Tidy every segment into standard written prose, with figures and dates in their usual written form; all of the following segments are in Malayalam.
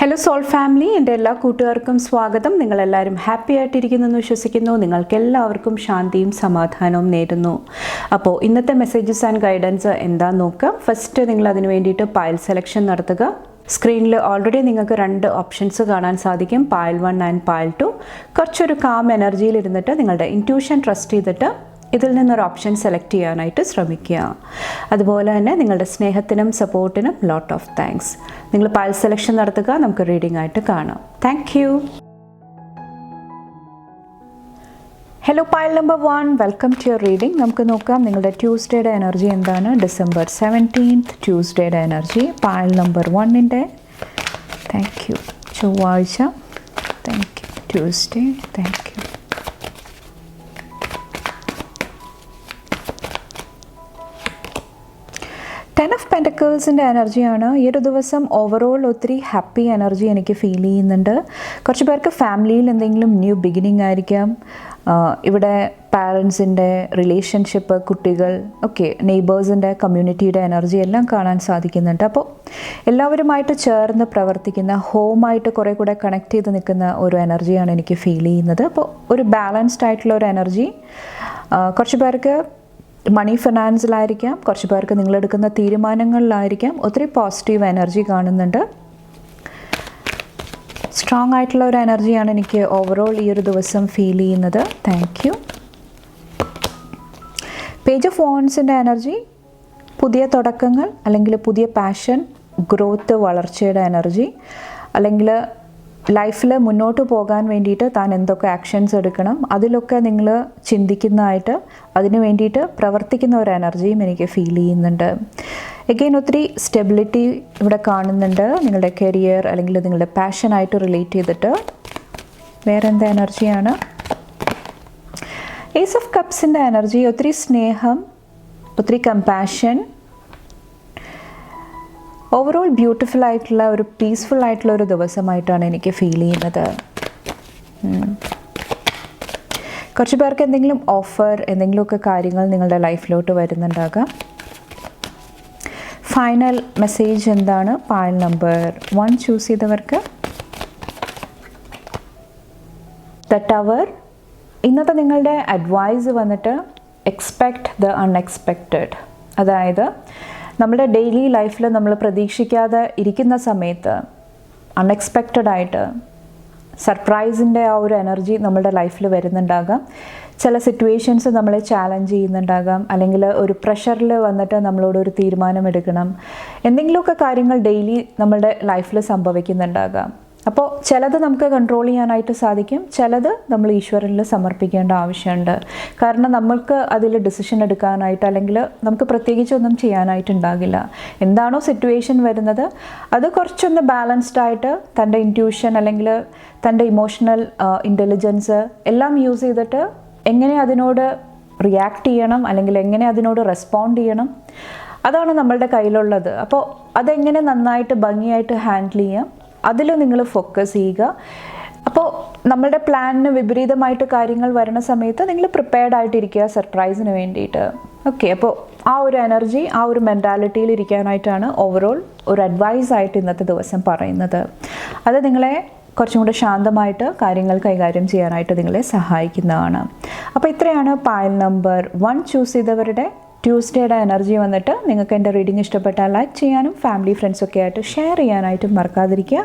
ഹലോ സോൾ ഫാമിലി, എൻ്റെ എല്ലാ കൂട്ടുകാർക്കും സ്വാഗതം. നിങ്ങളെല്ലാവരും ഹാപ്പി ആയിട്ടിരിക്കുന്നെന്ന് വിശ്വസിക്കുന്നു. നിങ്ങൾക്കെല്ലാവർക്കും ശാന്തിയും സമാധാനവും നേരുന്നു. അപ്പോൾ ഇന്നത്തെ മെസ്സേജസ് ആൻഡ് ഗൈഡൻസ് എന്താണെന്ന് നോക്കാം. ഫസ്റ്റ് നിങ്ങൾ അതിന് വേണ്ടിയിട്ട് പൈൽ സെലക്ഷൻ നടത്തുക. സ്ക്രീനിൽ ഓൾറെഡി നിങ്ങൾക്ക് 2 ഓപ്ഷൻസ് കാണാൻ സാധിക്കും, പൈൽ 1 ആൻഡ് പൈൽ 2. കുറച്ചൊരു കാം എനർജിയിൽ ഇരുന്നിട്ട് നിങ്ങളുടെ ഇൻറ്റ്യൂഷൻ ട്രസ്റ്റ് ചെയ്തിട്ട് ഇതിൽ നിന്നൊരു ഓപ്ഷൻ സെലക്ട് ചെയ്യാനായിട്ട് ശ്രമിക്കുക. അതുപോലെ തന്നെ നിങ്ങളുടെ സ്നേഹത്തിനും സപ്പോർട്ടിനും ലോട്ട് ഓഫ് താങ്ക്സ്. നിങ്ങൾ പൈൽ സെലക്ഷൻ നടത്തുക, നമുക്ക് റീഡിംഗ് ആയിട്ട് കാണാം. Thank you. Hello pile number 1, welcome to your reading. നമുക്ക് നോക്കാം നിങ്ങളുടെ ട്യൂസ്ഡേയുടെ എനർജി എന്താണ്. ഡിസംബർ 17 ട്യൂസ്ഡേയുടെ എനർജി പൈൽ നമ്പർ 1ൻ്റെ. Thank you. ചൊവ്വാഴ്ച. Thank you. Tuesday. Thank you. Ten of പെൻറ്റക്കിൾസിൻ്റെ എനർജിയാണ്. ഈ ഒരു ദിവസം ഓവറോൾ ഒത്തിരി ഹാപ്പി എനർജി എനിക്ക് ഫീൽ ചെയ്യുന്നുണ്ട്. കുറച്ച് പേർക്ക് ഫാമിലിയിൽ എന്തെങ്കിലും ന്യൂ ബിഗിനിങ് ആയിരിക്കാം. ഇവിടെ പാരൻസിൻ്റെ റിലേഷൻഷിപ്പ്, കുട്ടികൾ, ഓക്കെ, നെയ്ബേഴ്സിൻ്റെ, കമ്മ്യൂണിറ്റിയുടെ എനർജി എല്ലാം കാണാൻ സാധിക്കുന്നുണ്ട്. അപ്പോൾ എല്ലാവരുമായിട്ട് ചേർന്ന് പ്രവർത്തിക്കുന്ന, ഹോമായിട്ട് കുറേ കൂടെ കണക്ട് ചെയ്ത് നിൽക്കുന്ന ഒരു എനർജിയാണ് എനിക്ക് ഫീൽ ചെയ്യുന്നത്. അപ്പോൾ ഒരു ബാലൻസ്ഡ് ആയിട്ടുള്ള ഒരു എനർജി. കുറച്ച് പേർക്ക് മണി ഫിനാൻസിലായിരിക്കാം, കുറച്ച് പേർക്ക് നിങ്ങളെടുക്കുന്ന തീരുമാനങ്ങളിലായിരിക്കാം. ഒത്തിരി പോസിറ്റീവ് എനർജി കാണുന്നുണ്ട്. സ്ട്രോങ് ആയിട്ടുള്ള ഒരു എനർജിയാണ് എനിക്ക് ഓവറോൾ ഈ ഒരു ദിവസം ഫീൽ ചെയ്യുന്നത്. Thank you. പേജ് ഓഫ് വാൻഡ്സിൻ്റെ എനർജി പുതിയ തുടക്കങ്ങൾ, അല്ലെങ്കിൽ പുതിയ പാഷൻ, ഗ്രോത്ത്, വളർച്ചയുടെ എനർജി, അല്ലെങ്കിൽ ലൈഫിൽ മുന്നോട്ട് പോകാൻ വേണ്ടിയിട്ട് താൻ എന്തൊക്കെ ആക്ഷൻസ് എടുക്കണം അതിലൊക്കെ നിങ്ങൾ ചിന്തിക്കുന്നതായിട്ട്, അതിന് വേണ്ടിയിട്ട് പ്രവർത്തിക്കുന്ന ഒരു എനർജിയും എനിക്ക് ഫീൽ ചെയ്യുന്നുണ്ട്. എഗെയിൻ ഒത്തിരി സ്റ്റെബിലിറ്റി ഇവിടെ കാണുന്നുണ്ട്, നിങ്ങളുടെ കരിയർ അല്ലെങ്കിൽ നിങ്ങളുടെ പാഷനായിട്ട് റിലേറ്റ് ചെയ്തിട്ട്. വേറെ എന്താ എനർജിയാണ്? ഏസ് ഓഫ് കപ്സിൻ്റെ എനർജി ഒത്തിരി സ്നേഹം, ഒത്തിരി കമ്പാഷൻ, ഓവറോൾ ബ്യൂട്ടിഫുൾ ആയിട്ടുള്ള ഒരു പീസ്ഫുൾ ആയിട്ടുള്ള ഒരു ദിവസമായിട്ടാണ് എനിക്ക് ഫീൽ ചെയ്യുന്നത്. കുറച്ച് പേർക്ക് എന്തെങ്കിലും ഓഫർ, എന്തെങ്കിലുമൊക്കെ കാര്യങ്ങൾ നിങ്ങളുടെ ലൈഫിലോട്ട് വരുന്നുണ്ടാകാം. ഫൈനൽ മെസ്സേജ് എന്താണ്? പൈൽ നമ്പർ 1 ചൂസ് ചെയ്തവർക്ക് ദ ടവർ. ഇന്നത്തെ നിങ്ങളുടെ അഡ്വൈസ് വന്നിട്ട് എക്സ്പെക്റ്റ് ദ അൺഎക്സ്പെക്റ്റഡ്. അതായത് നമ്മുടെ ഡെയിലി ലൈഫിൽ നമ്മൾ പ്രതീക്ഷിക്കാതെ ഇരിക്കുന്ന സമയത്ത് അൺഎക്സ്പെക്റ്റഡായിട്ട് സർപ്രൈസിൻ്റെ ആ ഒരു എനർജി നമ്മുടെ ലൈഫിൽ വരുന്നുണ്ടാകാം. ചില സിറ്റുവേഷൻസ് നമ്മളെ ചാലഞ്ച് ചെയ്യുന്നുണ്ടാകാം, അല്ലെങ്കിൽ ഒരു പ്രഷറിൽ വന്നിട്ട് നമ്മളോടൊരു തീരുമാനം എടുക്കണം. എന്തെങ്കിലുമൊക്കെ കാര്യങ്ങൾ ഡെയിലി നമ്മുടെ ലൈഫിൽ സംഭവിക്കുന്നുണ്ടാകാം. അപ്പോൾ ചിലത് നമുക്ക് കൺട്രോൾ ചെയ്യാനായിട്ട് സാധിക്കും, ചിലത് നമ്മൾ ഈശ്വരനിൽ സമർപ്പിക്കേണ്ട ആവശ്യമുണ്ട്. കാരണം നമ്മൾക്ക് അതിൽ ഡിസിഷൻ എടുക്കാനായിട്ട്, അല്ലെങ്കിൽ നമുക്ക് പ്രത്യേകിച്ചൊന്നും ചെയ്യാനായിട്ടുണ്ടാകില്ല. എന്താണോ സിറ്റുവേഷൻ വരുന്നത് അത് കുറച്ചൊന്ന് ബാലൻസ്ഡ് ആയിട്ട് തൻ്റെ ഇൻറ്റ്യൂഷൻ അല്ലെങ്കിൽ തൻ്റെ ഇമോഷണൽ ഇൻ്റലിജൻസ് എല്ലാം യൂസ് ചെയ്തിട്ട് എങ്ങനെ അതിനോട് റിയാക്ട് ചെയ്യണം, അല്ലെങ്കിൽ എങ്ങനെ അതിനോട് റെസ്പോണ്ട് ചെയ്യണം, അതാണ് നമ്മളുടെ കയ്യിലുള്ളത്. അപ്പോൾ അതെങ്ങനെ നന്നായിട്ട് ഭംഗിയായിട്ട് ഹാൻഡിൽ ചെയ്യാം, അതിൽ നിങ്ങൾ ഫോക്കസ് ചെയ്യുക. അപ്പോൾ നമ്മളുടെ പ്ലാനിന് വിപരീതമായിട്ട് കാര്യങ്ങൾ വരുന്ന സമയത്ത് നിങ്ങൾ പ്രിപ്പയർഡ് ആയിട്ടിരിക്കുക സർപ്രൈസിന് വേണ്ടിയിട്ട്. ഓക്കെ, അപ്പോൾ ആ ഒരു എനർജി, ആ ഒരു മെൻറ്റാലിറ്റിയിൽ ഇരിക്കാനായിട്ടാണ് ഓവറോൾ ഒരു അഡ്വൈസ് ആയിട്ട് ഇന്നത്തെ ദിവസം പറയുന്നത്. അത് നിങ്ങളെ കുറച്ചും കൂടെ ശാന്തമായിട്ട് കാര്യങ്ങൾ കൈകാര്യം ചെയ്യാനായിട്ട് നിങ്ങളെ സഹായിക്കുന്നതാണ്. അപ്പോൾ ഇത്രയാണ് പൈൽ നമ്പർ 1 ചൂസ് ചെയ്തവരുടെ ട്യൂസ്ഡേയുടെ എനർജി വന്നിട്ട്. നിങ്ങൾക്ക് എൻ്റെ റീഡിംഗ് ഇഷ്ടപ്പെട്ടാൽ ലൈക്ക് ചെയ്യാനും ഫാമിലി ഫ്രണ്ട്സൊക്കെ ആയിട്ട് ഷെയർ ചെയ്യാനായിട്ടും മറക്കാതിരിക്കുക.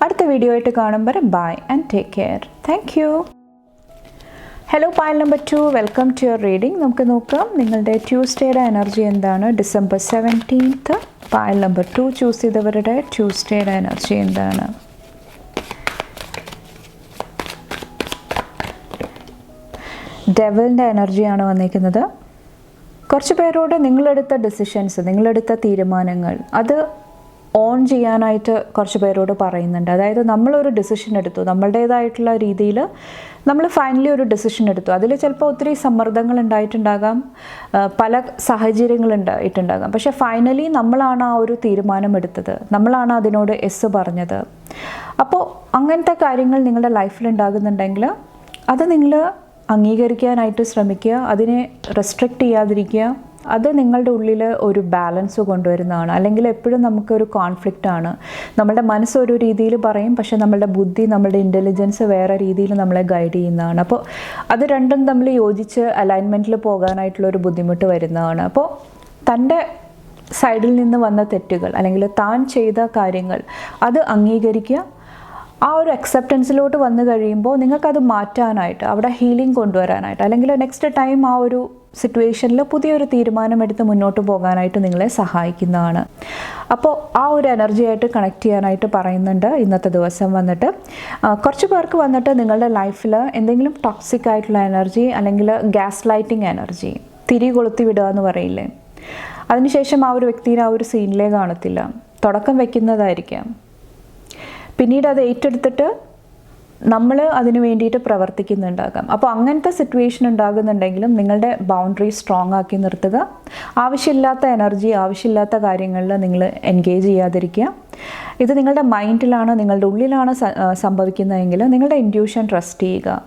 അടുത്ത വീഡിയോ ആയിട്ട് കാണുമ്പോൾ bye and take care. Thank you. Hello pile number 2, welcome to your reading. നമുക്ക് നോക്കാം നിങ്ങളുടെ ട്യൂസ്ഡേയുടെ എനർജി എന്താണ്. ഡിസംബർ 17 പൈൽ നമ്പർ 2 ചൂസ് ചെയ്തവരുടെ ട്യൂസ്ഡേയുടെ എനർജി എന്താണ്. ഡെവിളിൻ്റെ എനർജിയാണ് വന്നിരിക്കുന്നത്. കുറച്ച് പേരോട് നിങ്ങളെടുത്ത ഡിസിഷൻസ്, നിങ്ങളെടുത്ത തീരുമാനങ്ങൾ അത് ഓൺ ചെയ്യാനായിട്ട് കുറച്ച് പേരോട് പറയുന്നുണ്ട്. അതായത് നമ്മളൊരു ഡിസിഷൻ എടുത്തു, നമ്മളുടേതായിട്ടുള്ള രീതിയിൽ നമ്മൾ ഫൈനലി ഒരു ഡിസിഷൻ എടുത്തു. അതിൽ ചിലപ്പോൾ ഒത്തിരി സമ്മർദ്ദങ്ങൾ ഉണ്ടായിട്ടുണ്ടാകാം, പല സാഹചര്യങ്ങൾ ഉണ്ടായിട്ടുണ്ടാകാം. പക്ഷേ ഫൈനലി നമ്മളാണ് ആ ഒരു തീരുമാനം എടുത്തത്, നമ്മളാണ് അതിനോട് എസ് പറഞ്ഞത്. അപ്പോൾ അങ്ങനത്തെ കാര്യങ്ങൾ നിങ്ങളുടെ ലൈഫിൽ ഉണ്ടാകുന്നുണ്ടെങ്കിൽ അത് നിങ്ങൾ അംഗീകരിക്കാനായിട്ട് ശ്രമിക്കുക, അതിനെ റെസ്ട്രിക്റ്റ് ചെയ്യാതിരിക്കുക. അത് നിങ്ങളുടെ ഉള്ളിൽ ഒരു ബാലൻസ് കൊണ്ടുവരുന്നതാണ്. അല്ലെങ്കിൽ എപ്പോഴും നമുക്കൊരു കോൺഫ്ലിക്റ്റാണ്. നമ്മളുടെ മനസ്സ് ഒരു രീതിയിൽ പറയും, പക്ഷേ നമ്മളുടെ ബുദ്ധി, നമ്മളുടെ ഇൻ്റലിജൻസ് വേറെ രീതിയിൽ നമ്മളെ ഗൈഡ് ചെയ്യുന്നതാണ്. അപ്പോൾ അത് രണ്ടും തമ്മിൽ യോജിച്ച് അലൈൻമെൻറ്റിൽ പോകാനായിട്ടുള്ളൊരു ബുദ്ധിമുട്ട് വരുന്നതാണ്. അപ്പോൾ തൻ്റെ സൈഡിൽ നിന്ന് വന്ന തെറ്റുകൾ അല്ലെങ്കിൽ താൻ ചെയ്ത കാര്യങ്ങൾ അത് അംഗീകരിക്കുക. ആ ഒരു അക്സെപ്റ്റൻസിലോട്ട് വന്നു കഴിയുമ്പോൾ നിങ്ങൾക്കത് മാറ്റാനായിട്ട്, അവിടെ ഹീലിംഗ് കൊണ്ടുവരാനായിട്ട്, അല്ലെങ്കിൽ നെക്സ്റ്റ് ടൈം ആ ഒരു സിറ്റുവേഷനിൽ പുതിയൊരു തീരുമാനമെടുത്ത് മുന്നോട്ട് പോകാനായിട്ട് നിങ്ങളെ സഹായിക്കുന്നതാണ്. അപ്പോൾ ആ ഒരു എനർജിയായിട്ട് കണക്ട് ചെയ്യാനായിട്ട് പറയുന്നുണ്ട് ഇന്നത്തെ ദിവസം വന്നിട്ട്. കുറച്ച് പേർക്ക് വന്നിട്ട് നിങ്ങളുടെ ലൈഫിൽ എന്തെങ്കിലും ടോക്സിക് ആയിട്ടുള്ള എനർജി അല്ലെങ്കിൽ ഗ്യാസ് ലൈറ്റിംഗ് എനർജി, തിരി കൊളുത്തി വിടുക എന്ന് പറയില്ലേ, അതിനുശേഷം ആ ഒരു വ്യക്തിനെ ആ ഒരു സീനിലേ കാണത്തില്ല, തുടക്കം വയ്ക്കുന്നതായിരിക്കാം. പിന്നീട് അത് ഏറ്റെടുത്തിട്ട് നമ്മൾ അതിന് വേണ്ടിയിട്ട് പ്രവർത്തിക്കുന്നുണ്ടാകാം. അപ്പോൾ അങ്ങനത്തെ സിറ്റുവേഷൻ ഉണ്ടാകുന്നുണ്ടെങ്കിലും നിങ്ങളുടെ ബൗണ്ടറി സ്ട്രോങ് ആക്കി നിർത്തുക. ആവശ്യമില്ലാത്ത എനർജി, ആവശ്യമില്ലാത്ത കാര്യങ്ങളിൽ നിങ്ങൾ എൻഗേജ് ചെയ്യാതിരിക്കുക. ഇത് നിങ്ങളുടെ മൈൻഡിലാണ്, നിങ്ങളുടെ ഉള്ളിലാണ് സംഭവിക്കുന്നതെങ്കിൽ നിങ്ങളുടെ ഇൻറ്റ്യൂഷൻ ട്രസ്റ്റ് ചെയ്യുക.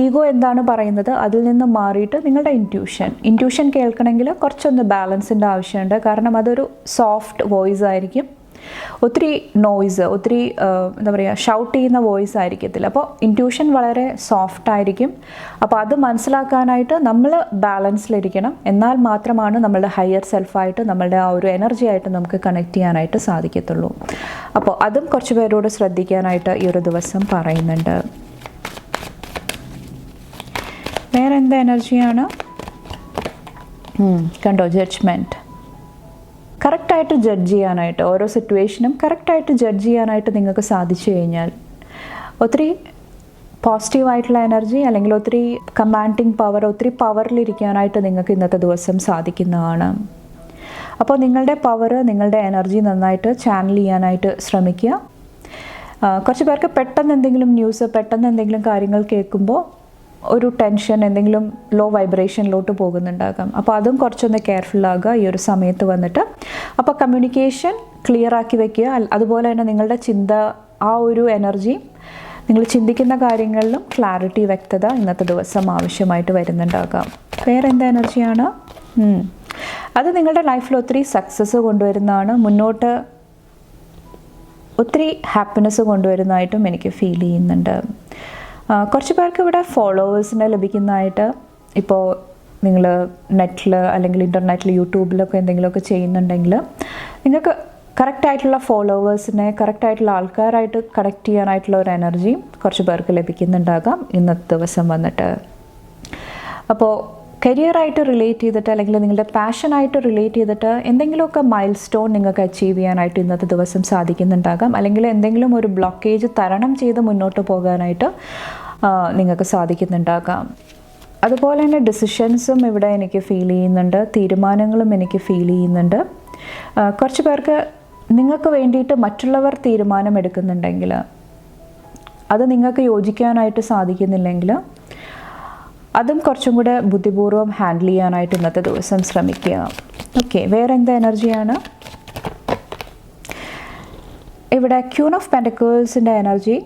ഈഗോ എന്താണ് പറയുന്നത് അതിൽ നിന്ന് മാറിയിട്ട് നിങ്ങളുടെ ഇൻറ്റ്യൂഷൻ കേൾക്കണമെങ്കിൽ കുറച്ചൊന്ന് ബാലൻസിൻ്റെ ആവശ്യമുണ്ട്. കാരണം അതൊരു സോഫ്റ്റ് വോയിസ് ആയിരിക്കും, ഒത്തിരി നോയ്സ്, ഒത്തിരി എന്താ പറയുക, ഷൗട്ട് ചെയ്യുന്ന വോയിസ് ആയിരിക്കത്തില്ല. അപ്പോൾ ഇൻറ്റ്യൂഷൻ വളരെ സോഫ്റ്റ് ആയിരിക്കും. അപ്പോൾ അത് മനസ്സിലാക്കാനായിട്ട് നമ്മൾ ബാലൻസിലിരിക്കണം. എന്നാൽ മാത്രമാണ് നമ്മളുടെ ഹയർ സെൽഫായിട്ട്, നമ്മളുടെ ആ ഒരു എനർജി ആയിട്ട് നമുക്ക് കണക്ട് ചെയ്യാനായിട്ട് സാധിക്കത്തുള്ളൂ. അപ്പോൾ അതും കുറച്ച് പേരോട് ശ്രദ്ധിക്കാനായിട്ട് ഈ ഒരു ദിവസം പറയുന്നുണ്ട്. വേറെ എന്താ എനർജിയാണ്? കണ്ടോ, ജഡ്ജ്മെൻറ്റ്. കറക്റ്റായിട്ട് ജഡ്ജ് ചെയ്യാനായിട്ട്, ഓരോ സിറ്റുവേഷനും കറക്റ്റായിട്ട് ജഡ്ജ് ചെയ്യാനായിട്ട് നിങ്ങൾക്ക് സാധിച്ചു കഴിഞ്ഞാൽ ഒത്തിരി പോസിറ്റീവായിട്ടുള്ള എനർജി അല്ലെങ്കിൽ ഒത്തിരി കമാൻഡിങ് പവർ, ഒത്തിരി പവറിലിരിക്കാനായിട്ട് നിങ്ങൾക്ക് ഇന്നത്തെ ദിവസം സാധിക്കുന്നതാണ്. അപ്പോൾ നിങ്ങളുടെ പവർ, നിങ്ങളുടെ എനർജി നന്നായിട്ട് ചാനൽ ചെയ്യാനായിട്ട് ശ്രമിക്കുക. കുറച്ച് പേർക്ക് പെട്ടെന്ന് എന്തെങ്കിലും ന്യൂസ്, പെട്ടെന്ന് എന്തെങ്കിലും കാര്യങ്ങൾ കേൾക്കുമ്പോൾ ഒരു ടെൻഷൻ, എന്തെങ്കിലും ലോ വൈബ്രേഷനിലോട്ട് പോകുന്നുണ്ടാകാം. അപ്പോൾ അതും കുറച്ചൊന്ന് കെയർഫുള്ളാകുക ഈ ഒരു സമയത്ത് വന്നിട്ട്. അപ്പോൾ കമ്മ്യൂണിക്കേഷൻ ക്ലിയർ ആക്കി വയ്ക്കുക. അതുപോലെ തന്നെ നിങ്ങളുടെ ചിന്ത, ആ ഒരു എനർജി, നിങ്ങൾ ചിന്തിക്കുന്ന കാര്യങ്ങളിലും ക്ലാരിറ്റി, വ്യക്തത ഇന്നത്തെ ദിവസം ആവശ്യമായിട്ട് വരുന്നുണ്ടാകാം. വേറെ എന്താ എനർജിയാണ്? അത് നിങ്ങളുടെ ലൈഫിൽ ഒത്തിരി സക്സസ് കൊണ്ടുവരുന്നതാണ്. മുന്നോട്ട് ഒത്തിരി ഹാപ്പിനെസ് കൊണ്ടുവരുന്നതായിട്ടും എനിക്ക് ഫീൽ ചെയ്യുന്നുണ്ട്. കുറച്ച് പേർക്ക് ഇവിടെ ഫോളോവേഴ്സിനെ ലഭിക്കുന്നതായിട്ട്, ഇപ്പോൾ നിങ്ങൾ നെറ്റിൽ അല്ലെങ്കിൽ ഇൻ്റർനെറ്റിൽ, യൂട്യൂബിലൊക്കെ എന്തെങ്കിലുമൊക്കെ ചെയ്യുന്നുണ്ടെങ്കിൽ നിങ്ങൾക്ക് കറക്റ്റായിട്ടുള്ള ഫോളോവേഴ്സിനെ, കറക്റ്റായിട്ടുള്ള ആൾക്കാരായിട്ട് കണക്ട് ചെയ്യാനായിട്ടുള്ള ഒരു എനർജി കുറച്ച് പേർക്ക് ലഭിക്കുന്നുണ്ടാകാം ഇന്നത്തെ ദിവസം വന്നിട്ട്. അപ്പോൾ കരിയറായിട്ട് റിലേറ്റ് ചെയ്തിട്ട് അല്ലെങ്കിൽ നിങ്ങളുടെ പാഷനായിട്ട് റിലേറ്റ് ചെയ്തിട്ട് എന്തെങ്കിലുമൊക്കെ മൈൽ സ്റ്റോൺ നിങ്ങൾക്ക് അച്ചീവ് ചെയ്യാനായിട്ട് ഇന്നത്തെ ദിവസം സാധിക്കുന്നുണ്ടാകാം. അല്ലെങ്കിൽ എന്തെങ്കിലും ഒരു ബ്ലോക്കേജ് തരണം ചെയ്ത് മുന്നോട്ട് പോകാനായിട്ട് നിങ്ങൾക്ക് സാധിക്കുന്നുണ്ടാകാം. അതുപോലെ തന്നെ ഡിസിഷൻസും ഇവിടെ എനിക്ക് ഫീൽ ചെയ്യുന്നുണ്ട്, തീരുമാനങ്ങളും എനിക്ക് ഫീൽ ചെയ്യുന്നുണ്ട്. കുറച്ച് പേർക്ക് നിങ്ങൾക്ക് വേണ്ടിയിട്ട് മറ്റുള്ളവർ തീരുമാനം എടുക്കുന്നുണ്ടെങ്കിൽ അത് നിങ്ങൾക്ക് യോജിക്കാനായിട്ട് സാധിക്കുന്നില്ലെങ്കിൽ അതും കുറച്ചും കൂടെ ബുദ്ധിപൂർവ്വം ഹാൻഡിൽ ചെയ്യാനായിട്ട് ഇന്നത്തെ ദിവസം ശ്രമിക്കുക. ഓക്കെ, വേറെ എന്താ എനർജിയാണ്? ഇവിടെ ക്യൂൺ ഓഫ് പെൻറ്റക്കിൾസിൻ്റെ എനർജി.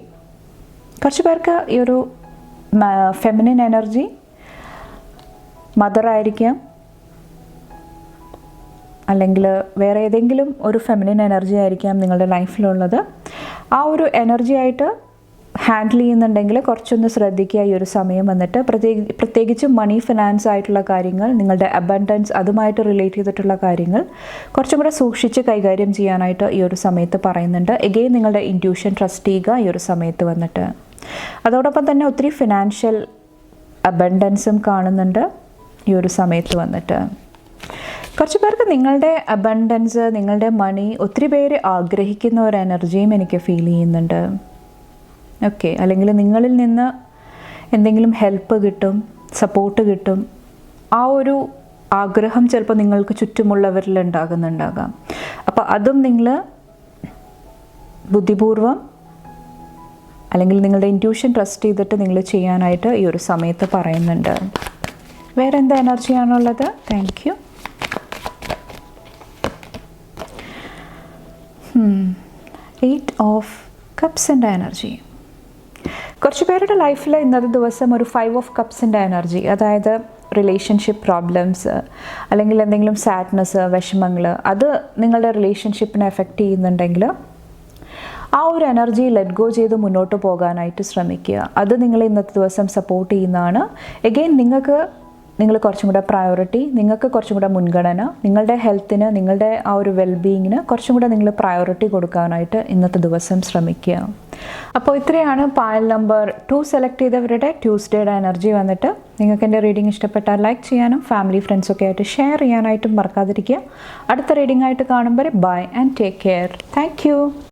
കുറച്ച് പേർക്ക് ഈ ഒരു ഫെമിനിൻ എനർജി, മദറായിരിക്കാം, അല്ലെങ്കിൽ വേറെ ഏതെങ്കിലും ഒരു ഫെമിനിൻ എനർജി ആയിരിക്കാം നിങ്ങളുടെ ലൈഫിലുള്ളത്. ആ ഒരു എനർജി ആയിട്ട് ഹാൻഡിൽ ചെയ്യുന്നുണ്ടെങ്കിൽ കുറച്ചൊന്ന് ശ്രദ്ധിക്കുക ഈ ഒരു സമയം വന്നിട്ട്. പ്രത്യേകിച്ച് മണി, ഫിനാൻസ് ആയിട്ടുള്ള കാര്യങ്ങൾ, നിങ്ങളുടെ അബണ്ടൻസ്, അതുമായിട്ട് റിലേറ്റ് ചെയ്തിട്ടുള്ള കാര്യങ്ങൾ കുറച്ചും കൂടെ സൂക്ഷിച്ച് കൈകാര്യം ചെയ്യാനായിട്ട് ഈ ഒരു സമയത്ത് പറയുന്നുണ്ട്. എഗെയിൻ നിങ്ങളുടെ ഇൻറ്റ്യൂഷൻ ട്രസ്റ്റ് ചെയ്യുക ഈ ഒരു സമയത്ത് വന്നിട്ട്. അതോടൊപ്പം തന്നെ ഒത്തിരി ഫിനാൻഷ്യൽ അബണ്ടൻസും കാണുന്നുണ്ട് ഈ ഒരു സമയത്ത് വന്നിട്ട്. കുറച്ച് പേർക്ക് നിങ്ങളുടെ അബണ്ടൻസ്, നിങ്ങളുടെ മണി ഒത്തിരി പേര് ആഗ്രഹിക്കുന്ന ഒരു എനർജിയും എനിക്ക് ഫീൽ ചെയ്യുന്നുണ്ട്. ഓക്കെ, അല്ലെങ്കിൽ നിങ്ങളിൽ നിന്ന് എന്തെങ്കിലും ഹെൽപ്പ് കിട്ടും, സപ്പോർട്ട് കിട്ടും, ആ ഒരു ആഗ്രഹം ചിലപ്പോൾ നിങ്ങൾക്ക് ചുറ്റുമുള്ളവരിൽ ഉണ്ടാകുന്നുണ്ടാകാം. അപ്പോൾ അതും നിങ്ങൾ ബുദ്ധിപൂർവം അല്ലെങ്കിൽ നിങ്ങളുടെ ഇൻറ്റ്യൂഷൻ ട്രസ്റ്റ് ചെയ്തിട്ട് നിങ്ങൾ ചെയ്യാനായിട്ട് ഈ ഒരു സമയത്ത് പറയുന്നുണ്ട്. വേറെ എന്താ എനർജിയാണുള്ളത്? Thank you. 8 ഓഫ് കപ്സിൻ്റെ എനർജി. കുറച്ച് പേരുടെ ലൈഫിൽ ഇന്നത്തെ ദിവസം ഒരു 5 ഓഫ് കപ്സിൻ്റെ എനർജി, അതായത് റിലേഷൻഷിപ്പ് പ്രോബ്ലംസ് അല്ലെങ്കിൽ എന്തെങ്കിലും സാഡ്നെസ്, വിഷമങ്ങൾ, അത് നിങ്ങളുടെ റിലേഷൻഷിപ്പിനെ എഫക്റ്റ് ചെയ്യുന്നുണ്ടെങ്കിൽ ആ ഒരു എനർജി ലെറ്റ് ഗോ ചെയ്ത് മുന്നോട്ട് പോകാനായിട്ട് ശ്രമിക്കുക. അത് നിങ്ങൾ ഇന്നത്തെ ദിവസം സപ്പോർട്ട് ചെയ്യുന്നതാണ്. എഗെയിൻ നിങ്ങൾ കുറച്ചും കൂടെ പ്രയോറിറ്റി, നിങ്ങൾക്ക് കുറച്ചും കൂടെ മുൻഗണന, നിങ്ങളുടെ ഹെൽത്തിന്, നിങ്ങളുടെ ആ ഒരു വെൽബീയിങ്ങിന് കുറച്ചും കൂടെ നിങ്ങൾ പ്രയോറിറ്റി കൊടുക്കാനായിട്ട് ഇന്നത്തെ ദിവസം ശ്രമിക്കുക. അപ്പോൾ ഇത്രയാണ് പായൽ നമ്പർ 2 സെലക്ട് ചെയ്തവരുടെ ട്യൂസ്ഡേയുടെ എനർജി വന്നിട്ട്. നിങ്ങൾക്ക് എൻ്റെ റീഡിംഗ് ഇഷ്ടപ്പെട്ടാൽ ലൈക്ക് ചെയ്യാനും ഫാമിലി ഫ്രണ്ട്സൊക്കെ ആയിട്ട് ഷെയർ ചെയ്യാനായിട്ടും മറക്കാതിരിക്കുക. അടുത്ത റീഡിംഗ് ആയിട്ട് കാണുമ്പോൾ bye and take care. Thank U.